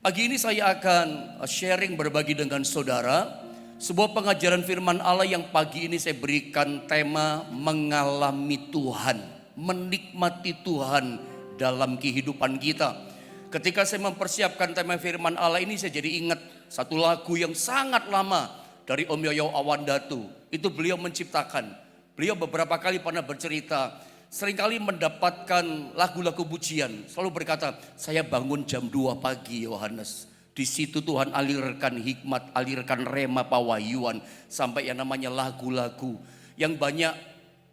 Pagi ini saya akan sharing berbagi dengan saudara sebuah pengajaran firman Allah yang pagi ini saya berikan tema mengalami Tuhan, menikmati Tuhan dalam kehidupan kita. Ketika saya mempersiapkan tema firman Allah ini, saya jadi ingat satu lagu yang sangat lama dari Om Yoyo Awandatu. Itu beliau menciptakan. Beliau beberapa kali pernah bercerita, seringkali mendapatkan lagu-lagu pujian, selalu berkata, saya bangun jam 2 pagi Yohanes. Di situ Tuhan alirkan hikmat, alirkan rema pawahyuan, sampai yang namanya lagu-lagu yang banyak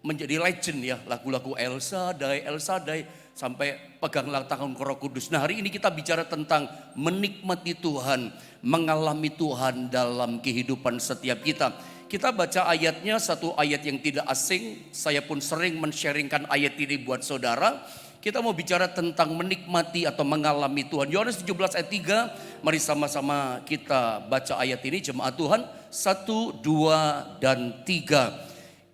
menjadi legend ya, lagu-lagu El Shaddai, sampai peganglah tangan Roh Kudus. Nah, hari ini kita bicara tentang menikmati Tuhan, mengalami Tuhan dalam kehidupan setiap kita. Kita baca ayatnya, satu ayat yang tidak asing. Saya pun sering men-sharingkan ayat ini buat saudara. Kita mau bicara tentang menikmati atau mengalami Tuhan. Yohanes 17 ayat 3. Mari sama-sama kita baca ayat ini, jemaat Tuhan. 1, 2, dan 3.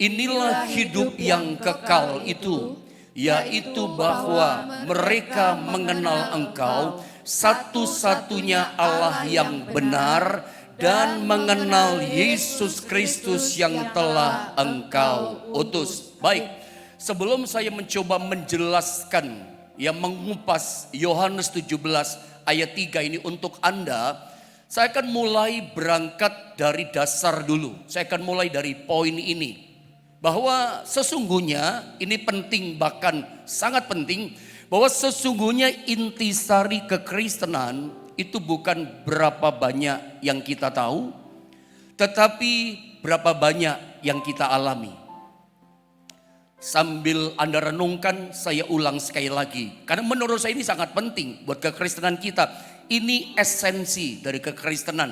Inilah hidup yang kekal itu, yaitu bahwa mereka mengenal Engkau, satu-satunya Allah yang benar, dan mengenal Yesus Kristus yang telah Engkau utus. Baik, sebelum saya mencoba menjelaskan, yang mengupas Yohanes 17 ayat 3 ini untuk Anda, saya akan mulai berangkat dari dasar dulu. Saya akan mulai dari poin ini, bahwa sesungguhnya ini penting, bahkan sangat penting, bahwa sesungguhnya intisari kekristenan itu bukan berapa banyak yang kita tahu, tetapi berapa banyak yang kita alami. Sambil Anda renungkan, saya ulang sekali lagi, karena menurut saya ini sangat penting buat kekristenan kita. Ini esensi dari kekristenan.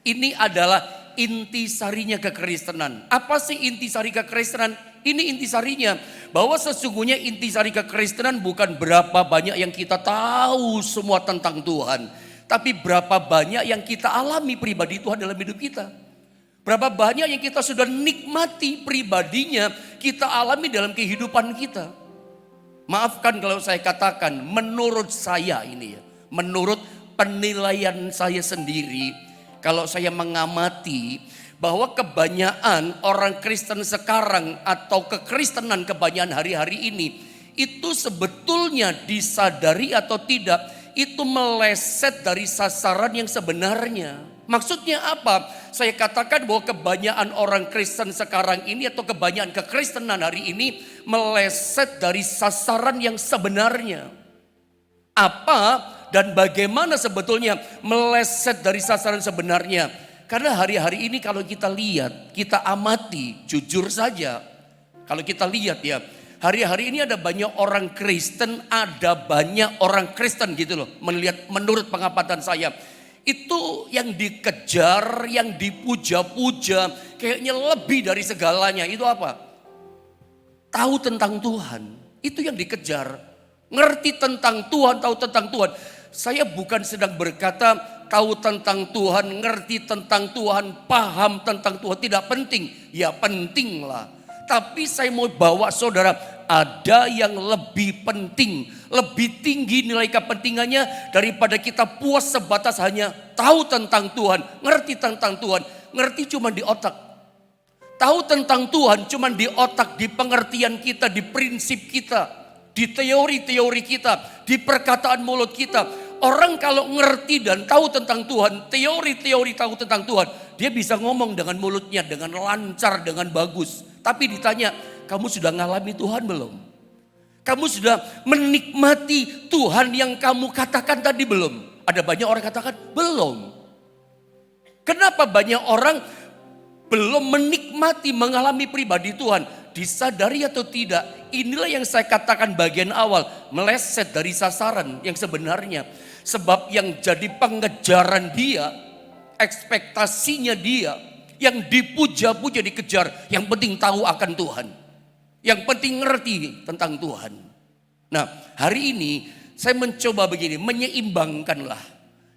Ini adalah intisarinya kekristenan. Apa sih intisari kekristenan? Ini intisarinya, bahwa sesungguhnya intisari kekristenan bukan berapa banyak yang kita tahu semua tentang Tuhan, tapi berapa banyak yang kita alami pribadi Tuhan dalam hidup kita. Berapa banyak yang kita sudah nikmati pribadinya, kita alami dalam kehidupan kita. Maafkan kalau saya katakan, menurut saya ini ya, menurut penilaian saya sendiri, kalau saya mengamati bahwa kebanyakan orang Kristen sekarang atau kekristenan kebanyakan hari-hari ini, itu sebetulnya disadari atau tidak, itu meleset dari sasaran yang sebenarnya. Maksudnya apa? Saya katakan bahwa kebanyakan orang Kristen sekarang ini atau kebanyakan kekristenan hari ini meleset dari sasaran yang sebenarnya. Apa dan bagaimana sebetulnya meleset dari sasaran sebenarnya? Karena hari-hari ini kalau kita lihat, kita amati, jujur saja, kalau kita lihat ya, hari-hari ini ada banyak orang Kristen, gitu loh. Menurut pengamatan saya, itu yang dikejar, yang dipuja-puja, kayaknya lebih dari segalanya. Itu apa? Tahu tentang Tuhan, itu yang dikejar. Ngerti tentang Tuhan, tahu tentang Tuhan. Saya bukan sedang berkata tahu tentang Tuhan, ngerti tentang Tuhan, paham tentang Tuhan tidak penting. Ya penting lah. Tapi saya mau bawa saudara, ada yang lebih penting, lebih tinggi nilai kepentingannya daripada kita puas sebatas hanya tahu tentang Tuhan, ngerti tentang Tuhan. Ngerti cuma di otak. Tahu tentang Tuhan cuma di otak, di pengertian kita, di prinsip kita, di teori-teori kita, di perkataan mulut kita. Orang kalau ngerti dan tahu tentang Tuhan, teori-teori tahu tentang Tuhan, dia bisa ngomong dengan mulutnya, dengan lancar, dengan bagus. Tapi ditanya, kamu sudah ngalami Tuhan belum? Kamu sudah menikmati Tuhan yang kamu katakan tadi belum? Ada banyak orang katakan belum. Kenapa banyak orang belum menikmati, mengalami pribadi Tuhan? Disadari atau tidak, inilah yang saya katakan bagian awal, meleset dari sasaran yang sebenarnya. Sebab yang jadi pengejaran dia, ekspektasinya dia, yang dipuja-puja dikejar, yang penting tahu akan Tuhan, yang penting ngerti tentang Tuhan. Nah, hari ini saya mencoba begini, menyeimbangkanlah.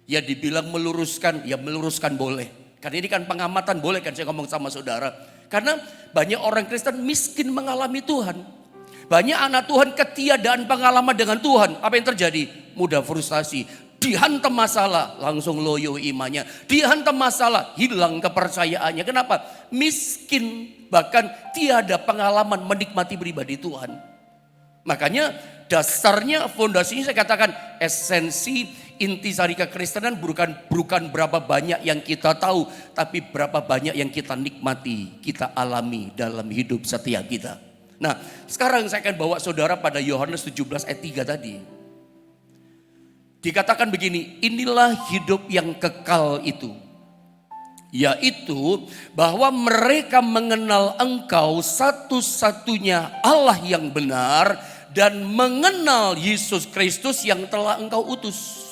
Ya dibilang meluruskan, ya meluruskan boleh. Karena ini kan pengamatan, boleh kan saya ngomong sama saudara. Karena banyak orang Kristen miskin mengalami Tuhan. Banyak anak Tuhan ketiadaan pengalaman dengan Tuhan. Apa yang terjadi? Mudah frustasi. Dihantam masalah, langsung loyo imannya. Dihantam masalah, hilang kepercayaannya. Kenapa? Miskin, bahkan tiada pengalaman menikmati pribadi Tuhan. Makanya dasarnya, fondasinya saya katakan esensi intisari kekristenan bukan berapa banyak yang kita tahu, tapi berapa banyak yang kita nikmati, kita alami dalam hidup setiap kita. Nah, sekarang saya akan bawa saudara pada Yohanes 17 ayat 3 tadi. Dikatakan begini, inilah hidup yang kekal itu, yaitu bahwa mereka mengenal Engkau satu-satunya Allah yang benar dan mengenal Yesus Kristus yang telah Engkau utus.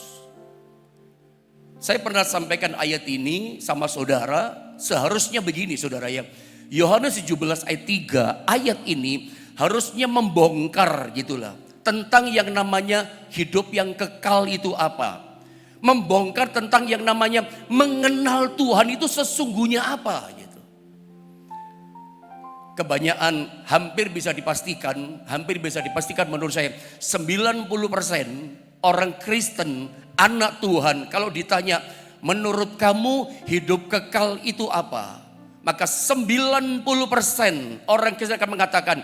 Saya pernah sampaikan ayat ini sama saudara, seharusnya begini saudara ya. Yohanes 17 ayat 3, ayat ini harusnya membongkar gitulah. Tentang yang namanya hidup yang kekal itu apa. Membongkar tentang yang namanya mengenal Tuhan itu sesungguhnya apa gitu. Kebanyakan hampir bisa dipastikan menurut saya 90% orang Kristen, anak Tuhan, kalau ditanya menurut kamu hidup kekal itu apa? Maka 90% orang Kristen akan mengatakan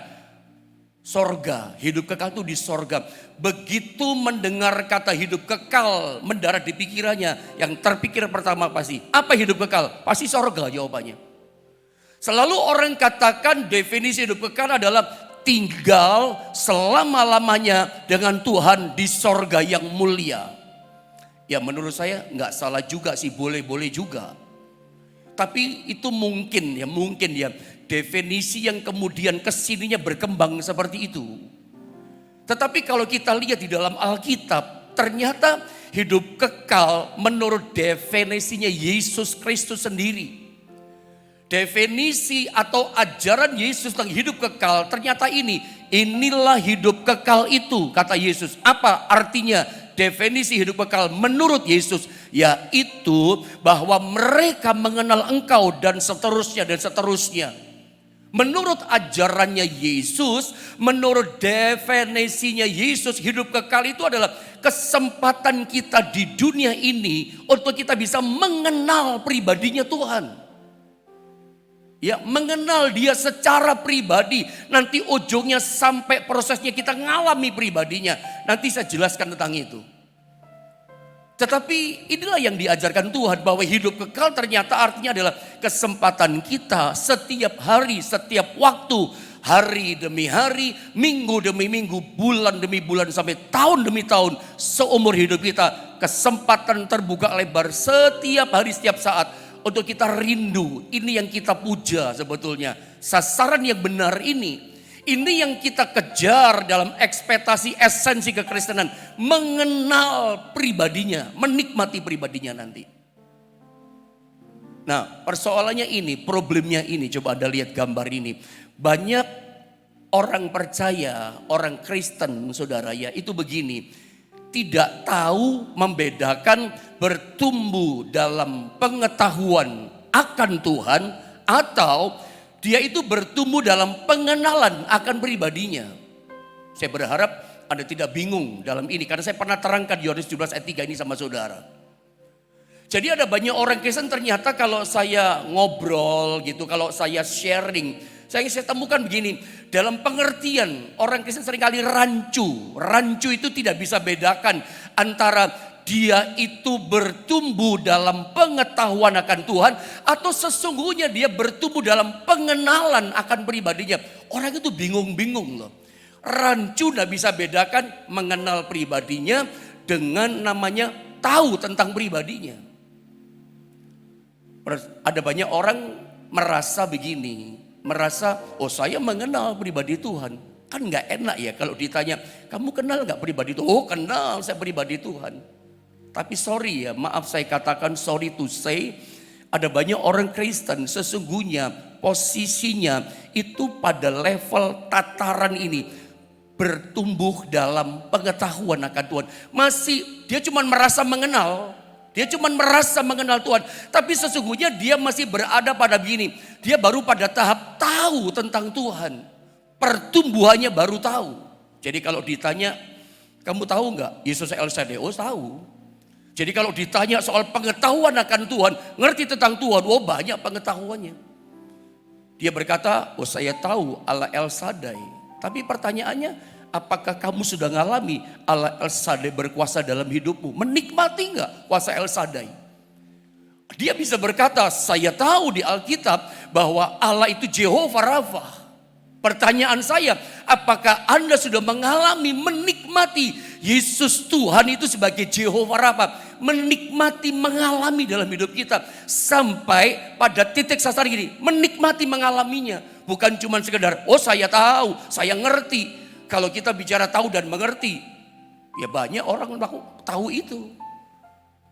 sorga, hidup kekal itu di sorga. Begitu mendengar kata hidup kekal mendarat di pikirannya, yang terpikir pertama pasti, apa hidup kekal? Pasti sorga jawabannya. Selalu orang katakan definisi hidup kekal adalah tinggal selama-lamanya dengan Tuhan di sorga yang mulia. Ya menurut saya nggak salah juga sih, boleh-boleh juga. Tapi itu mungkin ya. Definisi yang kemudian kesininya berkembang seperti itu. Tetapi kalau kita lihat di dalam Alkitab, ternyata hidup kekal menurut definisinya Yesus Kristus sendiri. Definisi atau ajaran Yesus tentang hidup kekal ternyata inilah hidup kekal itu, kata Yesus. Apa artinya definisi hidup kekal menurut Yesus? Yaitu bahwa mereka mengenal Engkau dan seterusnya dan seterusnya. Menurut ajarannya Yesus, menurut definisinya Yesus, hidup kekal itu adalah kesempatan kita di dunia ini untuk kita bisa mengenal pribadinya Tuhan. Ya, mengenal Dia secara pribadi. Nanti ujungnya sampai prosesnya kita ngalami pribadinya. Nanti saya jelaskan tentang itu. Tetapi inilah yang diajarkan Tuhan, bahwa hidup kekal ternyata artinya adalah kesempatan kita setiap hari, setiap waktu, hari demi hari, minggu demi minggu, bulan demi bulan, sampai tahun demi tahun, seumur hidup kita. Kesempatan terbuka lebar setiap hari, setiap saat untuk kita rindu. Ini yang kita puja sebetulnya. Sasaran yang benar ini yang kita kejar dalam ekspektasi esensi kekristenan. Mengenal pribadinya, menikmati pribadinya nanti. Nah, persoalannya problemnya coba Anda lihat gambar ini. Banyak orang percaya, orang Kristen saudara ya, itu begini. Tidak tahu membedakan bertumbuh dalam pengetahuan akan Tuhan atau dia itu bertumbuh dalam pengenalan akan pribadinya. Saya berharap Anda tidak bingung dalam ini, karena saya pernah terangkan Yohanes 17 ayat 3 ini sama saudara. Jadi ada banyak orang Kristen ternyata kalau saya ngobrol gitu, kalau saya sharing, saya temukan begini. Dalam pengertian orang Kristen seringkali rancu. Rancu itu tidak bisa bedakan antara dia itu bertumbuh dalam pengetahuan akan Tuhan atau sesungguhnya dia bertumbuh dalam pengenalan akan pribadinya. Orang itu bingung-bingung loh. Rancu tidak bisa bedakan mengenal pribadinya dengan namanya tahu tentang pribadinya. Ada banyak orang merasa begini, merasa saya mengenal pribadi Tuhan. Kan gak enak ya kalau ditanya, kamu kenal gak pribadi Tuhan? Oh kenal, saya pribadi Tuhan. Tapi sorry ya, maaf saya katakan, sorry to say, ada banyak orang Kristen sesungguhnya posisinya itu pada level tataran ini, bertumbuh dalam pengetahuan akan Tuhan. Masih dia cuma merasa mengenal, dia cuma merasa mengenal Tuhan, tapi sesungguhnya dia masih berada pada begini, dia baru pada tahap tahu tentang Tuhan, pertumbuhannya baru tahu. Jadi kalau ditanya, kamu tahu nggak Yesus El Shaddai? Oh tahu. Jadi kalau ditanya soal pengetahuan akan Tuhan, ngerti tentang Tuhan, banyak pengetahuannya. Dia berkata, saya tahu Allah El Shaddai. Tapi pertanyaannya, apakah kamu sudah ngalami Allah El Shaddai berkuasa dalam hidupmu? Menikmati enggak kuasa El Shaddai? Dia bisa berkata, saya tahu di Alkitab bahwa Allah itu Jehovah Rafa. Pertanyaan saya, apakah Anda sudah mengalami, menikmati Yesus Tuhan itu sebagai Jehovah Rafa? Menikmati, mengalami dalam hidup kita. Sampai pada titik sasar gini, menikmati mengalaminya. Bukan cuma sekedar, saya tahu, saya ngerti. Kalau kita bicara tahu dan mengerti, ya banyak orang tahu itu.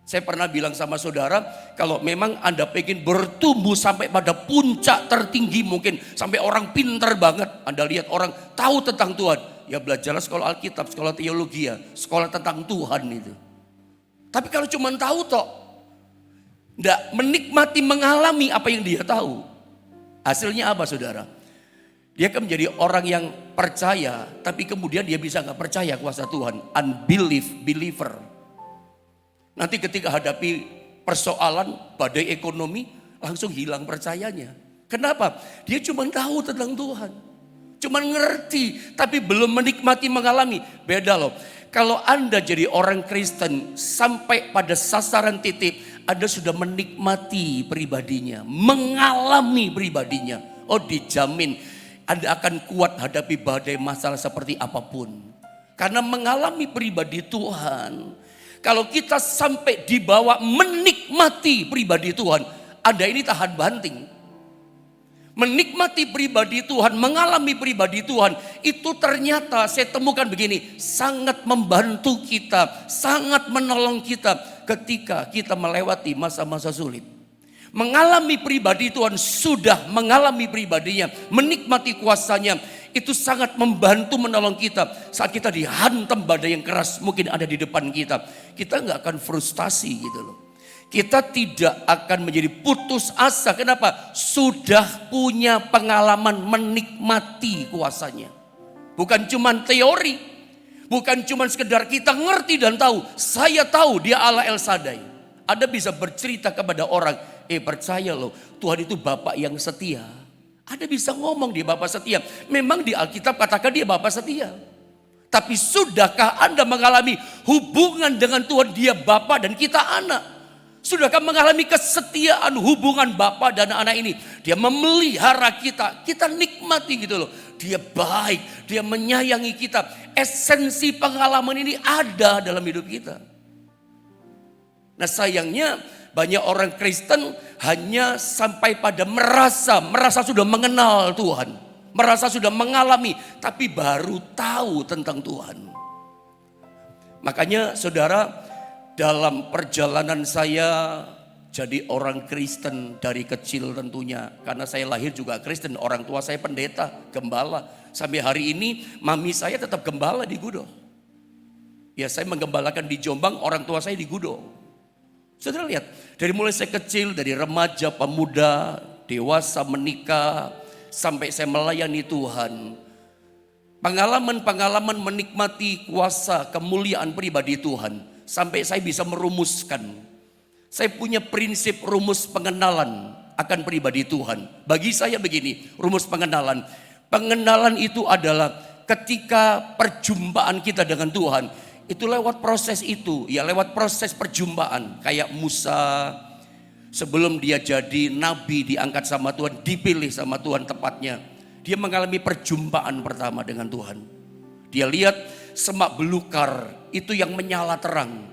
Saya pernah bilang sama saudara, kalau memang Anda pengen bertumbuh sampai pada puncak tertinggi mungkin, sampai orang pintar banget, Anda lihat orang tahu tentang Tuhan, ya belajarlah sekolah Alkitab, sekolah teologi, sekolah tentang Tuhan itu. Tapi kalau cuma tahu enggak menikmati, mengalami apa yang dia tahu, hasilnya apa saudara? Dia akan menjadi orang yang percaya, tapi kemudian dia bisa nggak percaya kuasa Tuhan, unbelief believer. Nanti ketika hadapi persoalan badai ekonomi, langsung hilang percayanya. Kenapa? Dia cuma tahu tentang Tuhan. Cuma ngerti, tapi belum menikmati, mengalami. Beda loh. Kalau Anda jadi orang Kristen, sampai pada sasaran titik, Anda sudah menikmati pribadinya. Mengalami pribadinya. Dijamin Anda akan kuat hadapi badai masalah seperti apapun. Karena mengalami pribadi Tuhan. Kalau kita sampai dibawa menikmati pribadi Tuhan, Anda ini tahan banting. Menikmati pribadi Tuhan, mengalami pribadi Tuhan, itu ternyata saya temukan begini, sangat membantu kita, sangat menolong kita ketika kita melewati masa-masa sulit. Mengalami pribadi Tuhan, sudah mengalami pribadinya, menikmati kuasanya, itu sangat membantu menolong kita saat kita dihantam badai yang keras mungkin ada di depan kita. Kita nggak akan frustasi gitu loh. Kita tidak akan menjadi putus asa. Kenapa? Sudah punya pengalaman menikmati kuasanya. Bukan cuma teori, bukan cuma sekedar kita ngerti dan tahu. Saya tahu dia Allah El Shaddai. Anda bisa bercerita kepada orang, percaya loh, Tuhan itu Bapak yang setia. Anda bisa ngomong dia Bapak setia. Memang di Alkitab katakan dia Bapak setia. Tapi sudahkah Anda mengalami hubungan dengan Tuhan, dia Bapa dan kita anak? Sudahkah mengalami kesetiaan hubungan Bapa dan anak ini? Dia memelihara kita, kita nikmati gitu loh. Dia baik, dia menyayangi kita. Esensi pengalaman ini ada dalam hidup kita. Nah sayangnya banyak orang Kristen hanya sampai pada merasa sudah mengenal Tuhan. Merasa sudah mengalami, tapi baru tahu tentang Tuhan. Makanya saudara, dalam perjalanan saya jadi orang Kristen dari kecil tentunya. Karena saya lahir juga Kristen, orang tua saya pendeta, gembala. Sampai hari ini mami saya tetap gembala di Gudo. Ya saya menggembalakan di Jombang, orang tua saya di Gudo. Saudara lihat, dari mulai saya kecil, dari remaja, pemuda, dewasa, menikah, sampai saya melayani Tuhan. Pengalaman-pengalaman menikmati kuasa kemuliaan pribadi Tuhan. Sampai saya bisa merumuskan. Saya punya prinsip rumus pengenalan akan pribadi Tuhan. Bagi saya begini, rumus pengenalan. Pengenalan itu adalah ketika perjumpaan kita dengan Tuhan. Itu lewat proses itu, ya lewat proses perjumpaan. Kayak Musa, sebelum dia jadi nabi diangkat sama Tuhan, dipilih sama Tuhan tepatnya. Dia mengalami perjumpaan pertama dengan Tuhan. Dia lihat semak belukar itu yang menyala terang.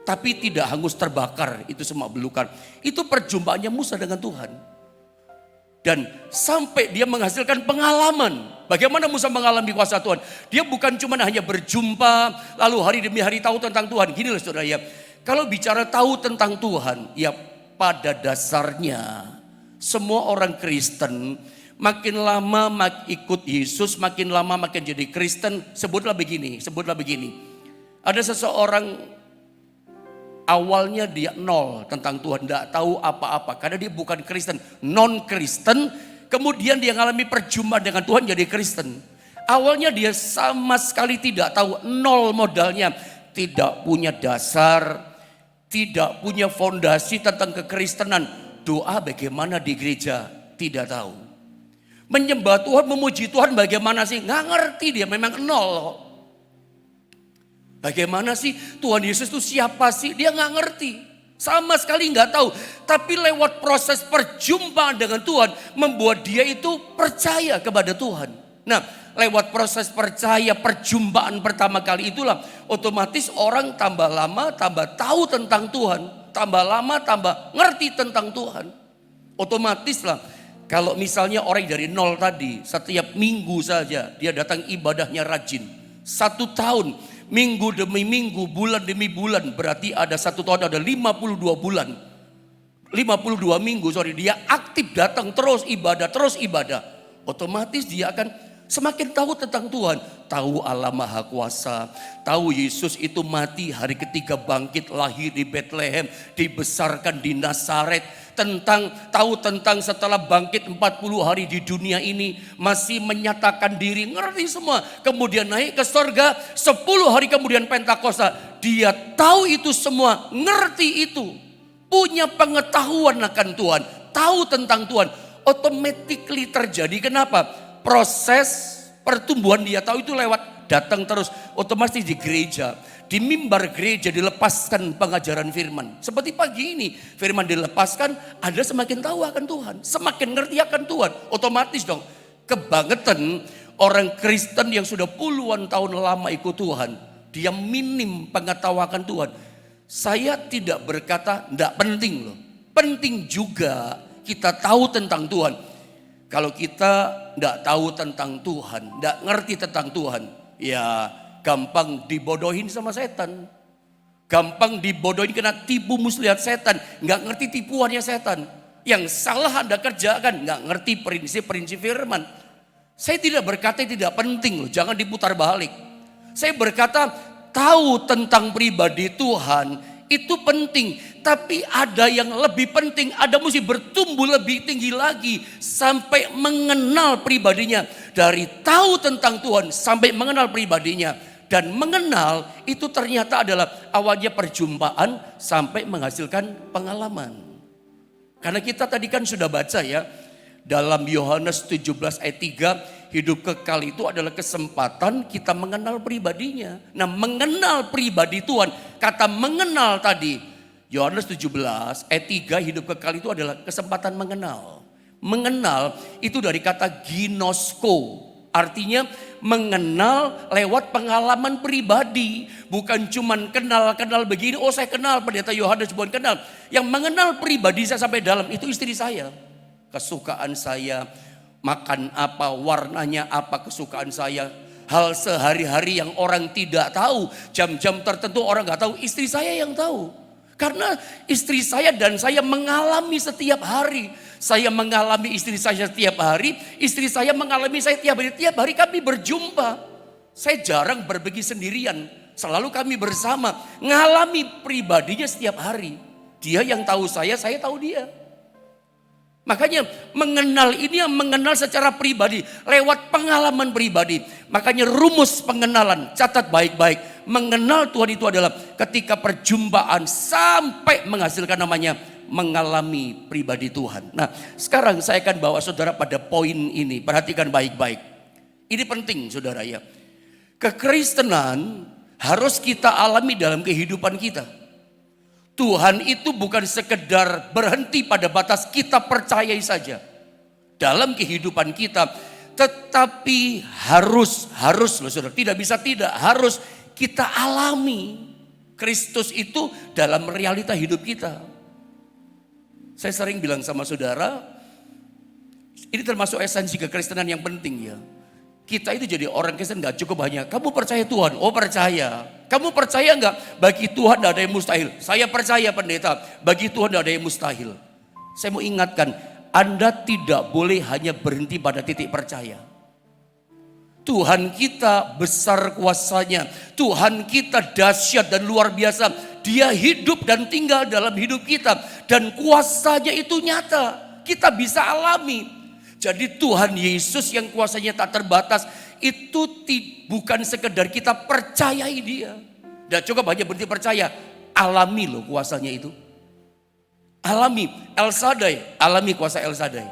Tapi tidak hangus terbakar itu semak belukar. Itu perjumpaannya Musa dengan Tuhan. Dan sampai dia menghasilkan pengalaman. Bagaimana Musa mengalami kuasa Tuhan. Dia bukan cuma hanya berjumpa lalu hari demi hari tahu tentang Tuhan. Gini loh saudara ya. Kalau bicara tahu tentang Tuhan, ya pada dasarnya semua orang Kristen makin lama ikut Yesus, makin lama makin jadi Kristen. Sebutlah begini. Ada seseorang awalnya dia nol tentang Tuhan, tidak tahu apa-apa karena dia bukan Kristen, non Kristen. Kemudian dia mengalami perjumpaan dengan Tuhan jadi Kristen. Awalnya dia sama sekali tidak tahu, nol modalnya, tidak punya dasar, tidak punya fondasi tentang kekristenan, doa bagaimana di gereja tidak tahu. Menyembah Tuhan, memuji Tuhan bagaimana sih? Nggak ngerti dia, memang nol. Bagaimana sih Tuhan Yesus itu siapa sih? Dia nggak ngerti. Sama sekali nggak tahu. Tapi lewat proses perjumpaan dengan Tuhan membuat dia itu percaya kepada Tuhan. Nah, lewat proses percaya perjumpaan pertama kali itulah otomatis orang tambah lama tambah tahu tentang Tuhan. Tambah lama tambah ngerti tentang Tuhan. Otomatis lah kalau misalnya orang dari nol tadi setiap minggu saja dia datang ibadahnya rajin. 1 tahun, minggu demi minggu, bulan demi bulan, berarti ada 1 tahun ada 52 bulan. 52 minggu dia aktif datang terus ibadah. Otomatis dia akan semakin tahu tentang Tuhan. Tahu Allah Maha Kuasa. Tahu Yesus itu mati, hari ketiga bangkit, lahir di Bethlehem, dibesarkan di Nazaret. Tahu tentang setelah bangkit 40 hari di dunia ini masih menyatakan diri, ngerti semua. Kemudian naik ke surga, 10 hari kemudian Pentakosta. Dia tahu itu semua, ngerti itu. Punya pengetahuan akan Tuhan, tahu tentang Tuhan. Automatically terjadi. Kenapa? Proses pertumbuhan dia tahu itu lewat datang terus. Otomatis di gereja, di mimbar gereja dilepaskan pengajaran firman. Seperti pagi ini firman dilepaskan, ada semakin tahu akan Tuhan, semakin ngerti akan Tuhan. Otomatis dong kebangetan orang Kristen yang sudah puluhan tahun lama ikut Tuhan, dia minim pengetahuan akan Tuhan. Saya tidak berkata tidak penting loh. Penting juga kita tahu tentang Tuhan. Kalau kita tidak tahu tentang Tuhan, tidak ngerti tentang Tuhan, ya gampang dibodohin sama setan. Gampang dibodohin kena tipu muslihat setan. Nggak ngerti tipuannya setan. Yang salah Anda kerjakan, nggak ngerti prinsip-prinsip firman. Saya tidak berkata tidak penting loh, jangan diputar balik. Saya berkata tahu tentang pribadi Tuhan itu penting, tapi ada yang lebih penting, ada mesti bertumbuh lebih tinggi lagi sampai mengenal pribadinya. Dari tahu tentang Tuhan sampai mengenal pribadinya, dan mengenal itu ternyata adalah awalnya perjumpaan sampai menghasilkan pengalaman. Karena kita tadi kan sudah baca ya, dalam Yohanes 17 ayat 3, hidup kekal itu adalah kesempatan kita mengenal pribadinya. Nah, mengenal pribadi Tuhan, kata mengenal tadi, Yohanes 17 ayat 3, hidup kekal itu adalah kesempatan mengenal. Mengenal itu dari kata ginosko, artinya mengenal lewat pengalaman pribadi. Bukan cuman kenal begini, oh saya kenal pendeta Yohanes, bukan kenal. Yang mengenal pribadi saya sampai dalam, itu istri saya. Kesukaan saya, makan apa, warnanya apa kesukaan saya. Hal sehari-hari yang orang tidak tahu, jam-jam tertentu orang gak tahu, istri saya yang tahu. Karena istri saya dan saya mengalami setiap hari. Saya mengalami istri saya setiap hari, istri saya mengalami saya tiap hari. Tiap hari kami berjumpa. Saya jarang berbagi sendirian, selalu kami bersama. Ngalami pribadinya setiap hari. Dia yang tahu saya tahu dia. Makanya mengenal ini yang mengenal secara pribadi, lewat pengalaman pribadi. Makanya rumus pengenalan, catat baik-baik. Mengenal Tuhan itu adalah ketika perjumpaan sampai menghasilkan namanya mengalami pribadi Tuhan. Nah, sekarang saya akan bawa saudara pada poin ini. Perhatikan baik-baik. Ini penting saudara ya. Kekristenan harus kita alami dalam kehidupan kita. Tuhan itu bukan sekedar berhenti pada batas kita percayai saja dalam kehidupan kita, tetapi harus loh saudara, tidak bisa tidak, harus kita alami Kristus itu dalam realita hidup kita. Saya sering bilang sama saudara, ini termasuk esensi kekristenan yang penting ya. Kita itu jadi orang Kristen gak cukup hanya kamu percaya Tuhan, oh percaya. Kamu percaya gak? Bagi Tuhan gak ada yang mustahil. Saya percaya pendeta, bagi Tuhan gak ada yang mustahil. Saya mau ingatkan, Anda tidak boleh hanya berhenti pada titik percaya. Tuhan kita besar kuasanya, Tuhan kita dahsyat dan luar biasa. Dia hidup dan tinggal dalam hidup kita, dan kuasanya itu nyata, kita bisa alami. Jadi Tuhan Yesus yang kuasanya tak terbatas itu bukan sekedar kita percayai dia. Dan cukup hanya berhenti percaya, alami loh kuasanya itu. Alami, El Shaddai, alami kuasa El Shaddai.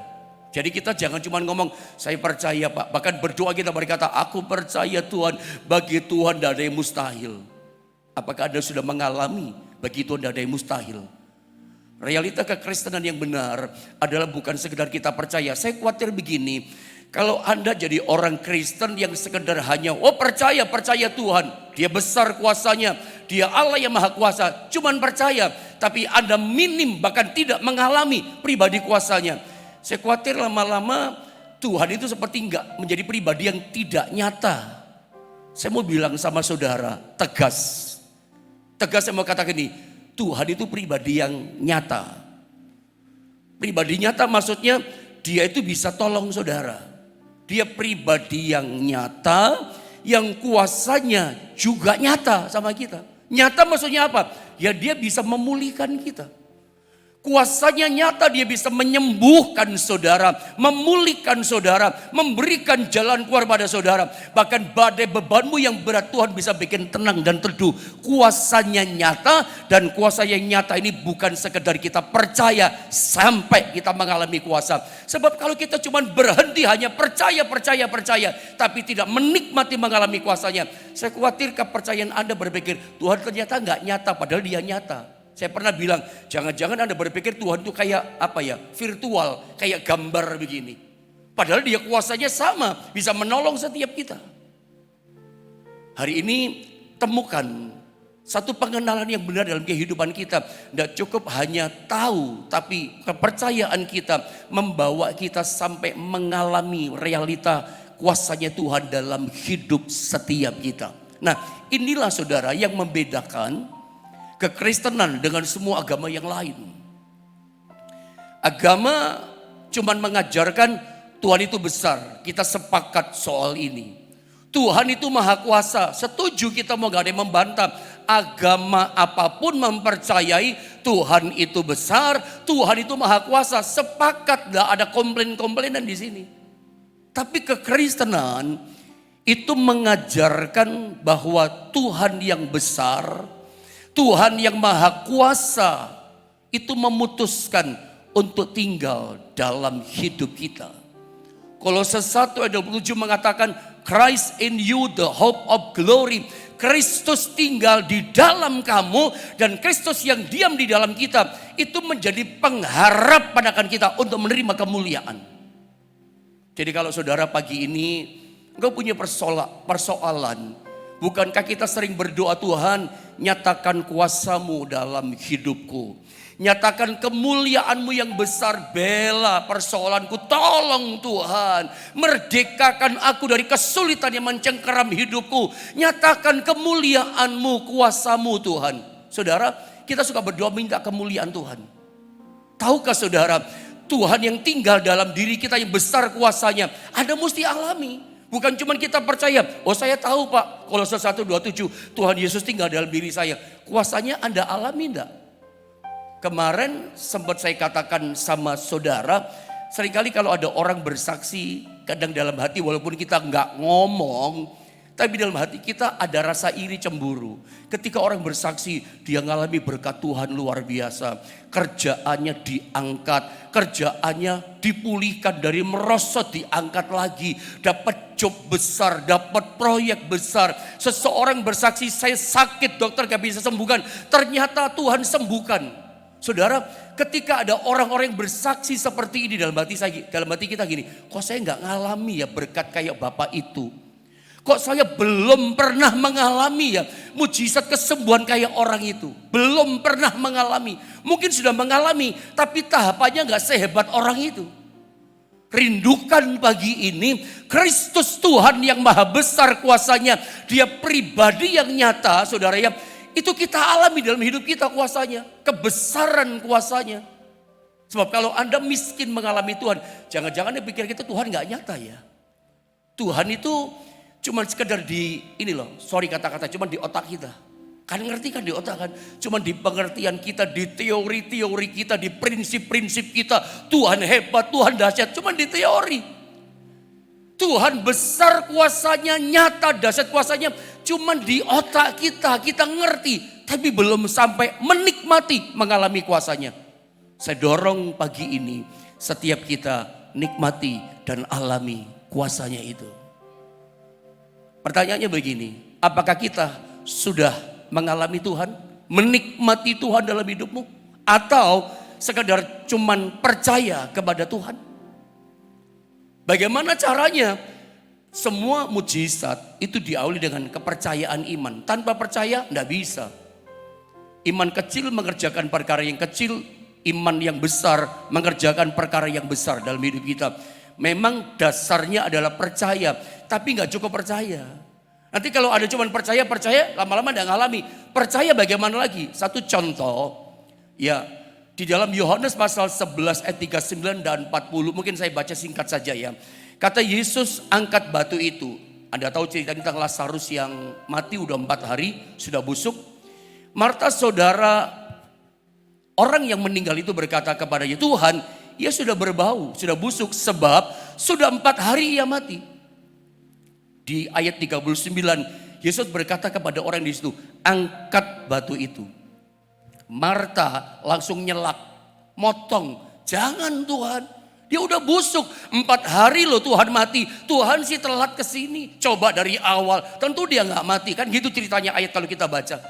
Jadi kita jangan cuma ngomong, saya percaya Pak. Bahkan berdoa kita berkata, aku percaya Tuhan, bagi Tuhan tidak ada yang mustahil. Apakah Anda sudah mengalami bagi Tuhan tidak ada yang mustahil? Realita kekristenan yang benar adalah bukan sekedar kita percaya. Saya khawatir begini, kalau Anda jadi orang Kristen yang sekedar hanya, percaya Tuhan, dia besar kuasanya, dia Allah yang maha kuasa, cuman percaya. Tapi Anda minim bahkan tidak mengalami pribadi kuasanya. Saya khawatir lama-lama Tuhan itu seperti enggak menjadi pribadi yang tidak nyata. Saya mau bilang sama saudara, tegas saya mau katakan ini, Tuhan itu pribadi yang nyata. Pribadi nyata maksudnya dia itu bisa tolong saudara. Dia pribadi yang nyata, yang kuasanya juga nyata sama kita. Nyata maksudnya apa? Ya dia bisa memulihkan kita. Kuasanya nyata, dia bisa menyembuhkan saudara, memulihkan saudara, memberikan jalan keluar pada saudara. Bahkan badai bebanmu yang berat Tuhan bisa bikin tenang dan teduh. Kuasanya nyata, dan kuasa yang nyata ini bukan sekedar kita percaya sampai kita mengalami kuasa. Sebab kalau kita cuma berhenti hanya percaya, tapi tidak menikmati mengalami kuasanya, saya khawatir kepercayaan Anda berpikir Tuhan ternyata nggak nyata, padahal dia nyata. Saya pernah bilang, jangan-jangan Anda berpikir Tuhan itu kayak virtual, kayak gambar begini. Padahal dia kuasanya sama, bisa menolong setiap kita. Hari ini temukan satu pengenalan yang benar dalam kehidupan kita. Tidak cukup hanya tahu, tapi kepercayaan kita membawa kita sampai mengalami realita kuasanya Tuhan dalam hidup setiap kita. Nah, inilah saudara yang membedakan kekristenan dengan semua agama yang lain. Agama cuman mengajarkan Tuhan itu besar. Kita sepakat soal ini. Tuhan itu maha kuasa. Setuju, kita mau gak ada yang membantah. Agama apapun mempercayai Tuhan itu besar, Tuhan itu maha kuasa. Sepakat, gak ada komplain-komplainan di sini. Tapi kekristenan itu mengajarkan bahwa Tuhan yang besar, Tuhan yang maha kuasa itu memutuskan untuk tinggal dalam hidup kita. Kolose 1 ayat 27 mengatakan, Christ in you the hope of glory. Kristus tinggal di dalam kamu, dan Kristus yang diam di dalam kita itu menjadi pengharapan akan kita untuk menerima kemuliaan. Jadi kalau saudara pagi ini engkau punya persoalan, bukankah kita sering berdoa, Tuhan nyatakan kuasamu dalam hidupku. Nyatakan kemuliaanmu yang besar, bela persoalanku. Tolong Tuhan, merdekakan aku dari kesulitan yang mencengkeram hidupku. Nyatakan kemuliaanmu, kuasamu Tuhan. Saudara, kita suka berdoa minta kemuliaan Tuhan. Tahukah saudara, Tuhan yang tinggal dalam diri kita yang besar kuasanya, Anda mesti alami. Bukan cuma kita percaya, saya tahu Pak, Kolose 1:27, Tuhan Yesus tinggal dalam diri saya. Kuasanya Anda alami enggak? Kemarin sempat saya katakan sama saudara, seringkali kalau ada orang bersaksi, kadang dalam hati walaupun kita enggak ngomong, tapi dalam hati kita ada rasa iri cemburu. Ketika orang bersaksi, dia ngalami berkat Tuhan luar biasa. Kerjaannya diangkat, kerjaannya dipulihkan, dari merosot diangkat lagi. Dapat job besar, dapat proyek besar. Seseorang bersaksi, saya sakit dokter gak bisa sembuhkan. Ternyata Tuhan sembuhkan. Saudara, ketika ada orang-orang yang bersaksi seperti ini dalam hati kita gini, kok saya gak ngalami ya berkat kayak Bapak itu. Kok saya belum pernah mengalami ya mujizat kesembuhan kayak orang itu. Belum pernah mengalami. Mungkin sudah mengalami, tapi tahapannya gak sehebat orang itu. Rindukan pagi ini Kristus Tuhan yang maha besar kuasanya. Dia pribadi yang nyata, saudara ya. Itu kita alami dalam hidup kita kuasanya. Kebesaran kuasanya. Sebab kalau Anda miskin mengalami Tuhan, jangan-jangan Anda pikir kita Tuhan gak nyata ya. Tuhan itu cuma sekedar kata-kata cuma di otak kita. Kan ngerti kan di otak kan? Cuma di pengertian kita, di teori-teori kita, di prinsip-prinsip kita. Tuhan hebat, Tuhan dahsyat, cuma di teori. Tuhan besar kuasanya, nyata dahsyat kuasanya, cuma di otak kita ngerti. tapi belum sampai menikmati mengalami kuasanya. Saya dorong pagi ini setiap kita nikmati dan alami kuasanya itu. Pertanyaannya begini, apakah kita sudah mengalami Tuhan, menikmati Tuhan dalam hidupmu, atau sekadar cuman percaya kepada Tuhan? Bagaimana caranya? Semua mujizat itu diawali dengan kepercayaan iman. Tanpa percaya tidak bisa. Iman kecil mengerjakan perkara yang kecil, iman yang besar mengerjakan perkara yang besar dalam hidup kita. Memang dasarnya adalah percaya, tapi nggak cukup percaya. Nanti kalau ada cuman percaya, lama-lama tidak ngalami. Percaya bagaimana lagi? Satu contoh, ya di dalam Yohanes pasal 11 ayat 39 dan 40, mungkin saya baca singkat saja ya. Kata Yesus, angkat batu itu. Anda tahu cerita tentang Lazarus yang mati udah 4 hari, sudah busuk. Marta saudara orang yang meninggal itu berkata kepadanya, Tuhan, ia sudah berbau, sudah busuk sebab sudah 4 hari ia mati. Di ayat 39, Yesus berkata kepada orang di situ, angkat batu itu. Marta langsung nyelak, motong, jangan Tuhan. Dia udah busuk, 4 hari loh Tuhan mati. Tuhan sih telat kesini. Coba dari awal, tentu dia gak mati. Kan gitu ceritanya ayat kalau kita baca.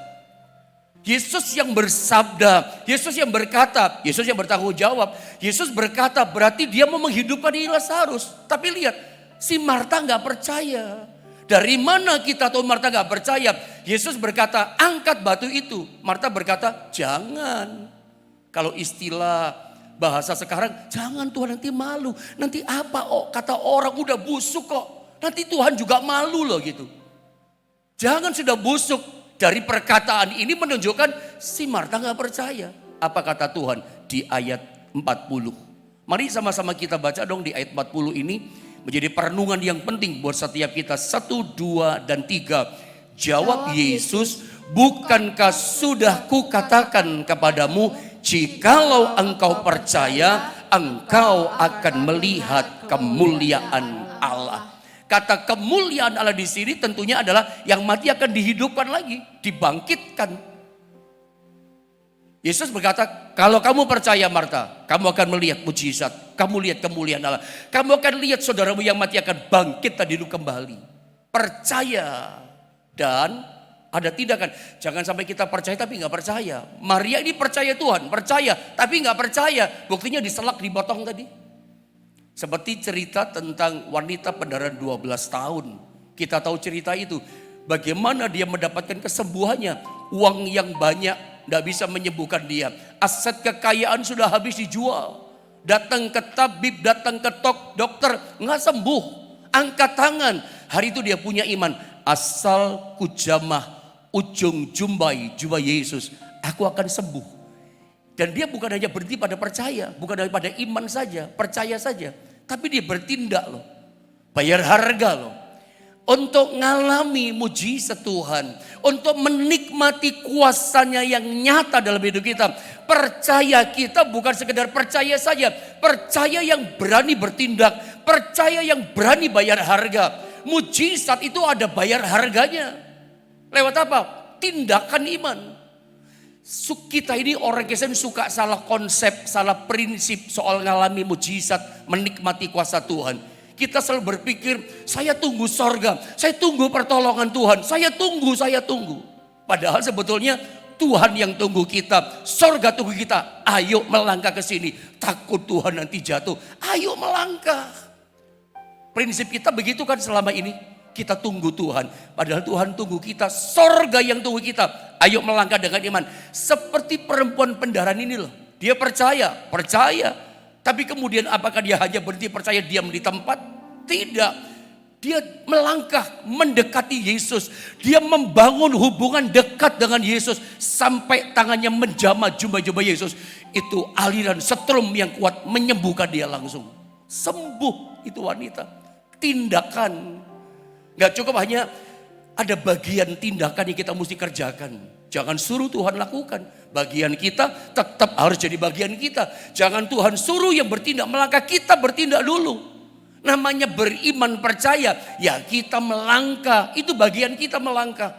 Yesus yang bersabda, Yesus yang berkata, Yesus yang bertanggung jawab. Yesus berkata berarti dia mau menghidupkan Lazarus. Tapi lihat, si Marta gak percaya. Dari mana kita tahu Marta gak percaya? Yesus berkata, angkat batu itu. Marta berkata, jangan. Kalau istilah bahasa sekarang, jangan Tuhan, nanti malu. Nanti apa kata orang udah busuk kok. Nanti Tuhan juga malu loh gitu. Jangan sudah busuk. Dari perkataan ini menunjukkan si Marta gak percaya. Apa kata Tuhan di ayat 40. Mari sama-sama kita baca dong di ayat 40 ini. Menjadi perenungan yang penting buat setiap kita. 1, 2, dan 3. Jawab Yesus, bukankah sudah kukatakan kepadamu, jikalau engkau percaya, engkau akan melihat kemuliaan Allah. Kata kemuliaan Allah di sini tentunya adalah yang mati akan dihidupkan lagi, dibangkitkan. Yesus berkata, kalau kamu percaya Marta, kamu akan melihat mujizat, kamu lihat kemuliaan Allah. Kamu akan lihat saudaramu yang mati akan bangkit dan hidup kembali. Percaya. Dan ada tindakan. Jangan sampai kita percaya tapi gak percaya. Maria ini percaya Tuhan, percaya tapi gak percaya. Buktinya diselak, dipotong tadi. Seperti cerita tentang wanita pendarahan 12 tahun. Kita tahu cerita itu. Bagaimana dia mendapatkan kesembuhannya. Uang yang banyak tidak bisa menyembuhkan dia. Aset kekayaan sudah habis dijual. Datang ke tabib, datang ke dokter, nggak sembuh. Angkat tangan. Hari itu dia punya iman. Asal ku jamah ujung jumbai Yesus, aku akan sembuh. Dan dia bukan hanya berhenti pada percaya, bukan hanya pada iman saja, percaya saja. Tapi dia bertindak loh. Bayar harga loh. Untuk mengalami mujizat Tuhan, untuk menikmati kuasanya yang nyata dalam hidup kita. Percaya kita bukan sekedar percaya saja, percaya yang berani bertindak, percaya yang berani bayar harga. Mujizat itu ada bayar harganya. Lewat apa? Tindakan iman. Kita ini orang Kristen suka salah konsep, salah prinsip soal mengalami mujizat, menikmati kuasa Tuhan. Kita selalu berpikir, saya tunggu sorga, saya tunggu pertolongan Tuhan, saya tunggu. Padahal sebetulnya Tuhan yang tunggu kita, sorga tunggu kita. Ayo melangkah ke sini, takut Tuhan nanti jatuh, ayo melangkah. Prinsip kita begitu kan selama ini, kita tunggu Tuhan. Padahal Tuhan tunggu kita, sorga yang tunggu kita. Ayo melangkah dengan iman. Seperti perempuan pendarahan ini loh, dia percaya. Tapi kemudian apakah dia hanya berhenti percaya diam di tempat? Tidak. Dia melangkah mendekati Yesus. Dia membangun hubungan dekat dengan Yesus. Sampai tangannya menjamah jubah Yesus. Itu aliran setrum yang kuat menyembuhkan dia langsung. Sembuh itu wanita. Tindakan. Gak cukup hanya ada bagian tindakan yang kita mesti kerjakan. Jangan suruh Tuhan lakukan. Bagian kita tetap harus jadi bagian kita. Jangan Tuhan suruh yang bertindak, melangkah, kita bertindak dulu. Namanya beriman percaya, ya kita melangkah. Itu bagian kita melangkah.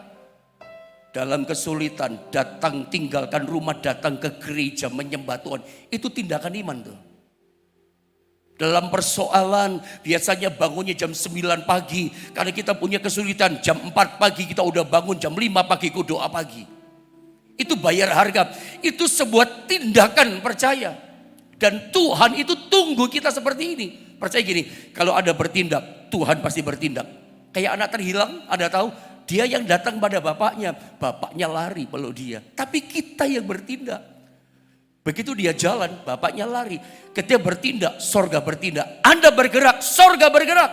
dalam kesulitan, datang tinggalkan rumah, datang ke gereja menyembah Tuhan. Itu tindakan iman tuh. Dalam persoalan biasanya bangunnya jam 9 pagi. Karena kita punya kesulitan jam 4 pagi kita udah bangun, jam 5 pagi ikut doa pagi. Itu bayar harga. Itu sebuah tindakan percaya. Dan Tuhan itu tunggu kita seperti ini. Percaya gini, kalau ada bertindak, Tuhan pasti bertindak. Kayak anak terhilang, ada tahu? Dia yang datang pada bapaknya lari peluk dia. Tapi kita yang bertindak. Begitu dia jalan, bapaknya lari. Ketika bertindak, sorga bertindak. Anda bergerak, sorga bergerak.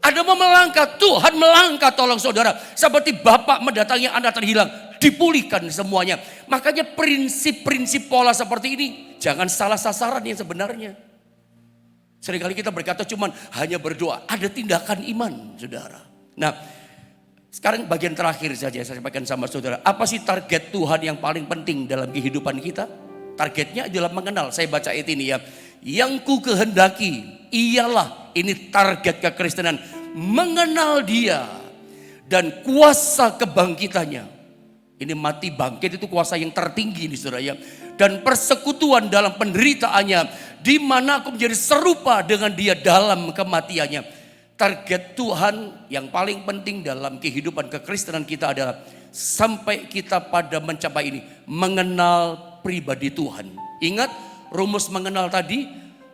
Ada mau melangkah, Tuhan melangkah, tolong saudara. Seperti bapak mendatangi anak terhilang, dipulihkan semuanya. Makanya prinsip-prinsip pola seperti ini, jangan salah sasaran yang sebenarnya. Seringkali kita berkata cuman hanya berdoa, ada tindakan iman, saudara. Nah, sekarang bagian terakhir saja saya sampaikan sama saudara. Apa sih target Tuhan yang paling penting dalam kehidupan kita? Targetnya adalah mengenal. Saya baca ayat ini ya. Yang ku kehendaki ialah, ini target kekristenan. Mengenal dia dan kuasa kebangkitannya. Ini mati bangkit itu kuasa yang tertinggi nih saudara ya. Dan persekutuan dalam penderitaannya. Di mana aku menjadi serupa dengan dia dalam kematiannya. Target Tuhan yang paling penting dalam kehidupan kekristenan kita adalah sampai kita pada mencapai ini, mengenal pribadi Tuhan. Ingat rumus mengenal tadi,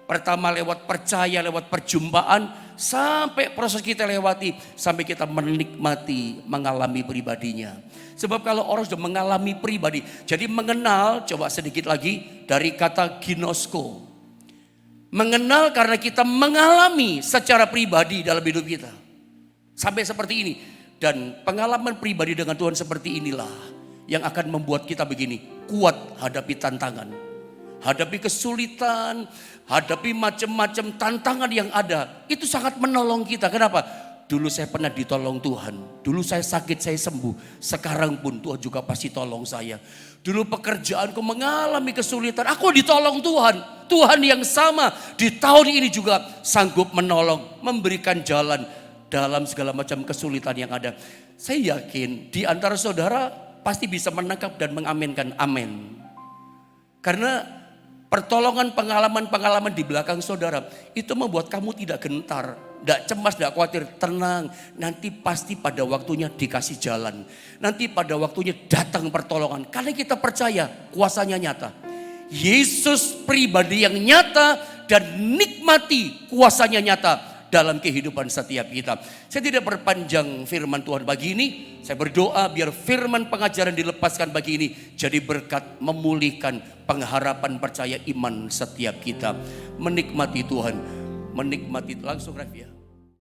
pertama lewat percaya, lewat perjumpaan, sampai proses kita lewati, sampai kita menikmati, mengalami pribadinya. Sebab kalau orang sudah mengalami pribadi, jadi mengenal, coba sedikit lagi dari kata ginosko. Mengenal karena kita mengalami secara pribadi dalam hidup kita. Sampai seperti ini. Dan pengalaman pribadi dengan Tuhan seperti inilah yang akan membuat kita begini. Kuat hadapi tantangan. Hadapi kesulitan. Hadapi macam-macam tantangan yang ada. Itu sangat menolong kita. Kenapa? Dulu saya pernah ditolong Tuhan. Dulu saya sakit, saya sembuh. Sekarang pun Tuhan juga pasti tolong saya. Dulu pekerjaanku mengalami kesulitan. Aku ditolong Tuhan. Tuhan yang sama di tahun ini juga sanggup menolong. Memberikan jalan dalam segala macam kesulitan yang ada. Saya yakin di antara saudara pasti bisa menangkap dan mengaminkan amin. Karena pertolongan pengalaman-pengalaman di belakang saudara itu membuat kamu tidak gentar. Tidak cemas, tidak khawatir, tenang. Nanti pasti pada waktunya dikasih jalan. Nanti pada waktunya datang pertolongan. Karena kita percaya kuasanya nyata. Yesus pribadi yang nyata dan nikmati kuasanya nyata dalam kehidupan setiap kita. Saya tidak berpanjang firman Tuhan pagi ini. Saya berdoa biar firman pengajaran dilepaskan pagi ini jadi berkat memulihkan pengharapan percaya iman setiap kita. Menikmati Tuhan. Menikmati langsung ref ya.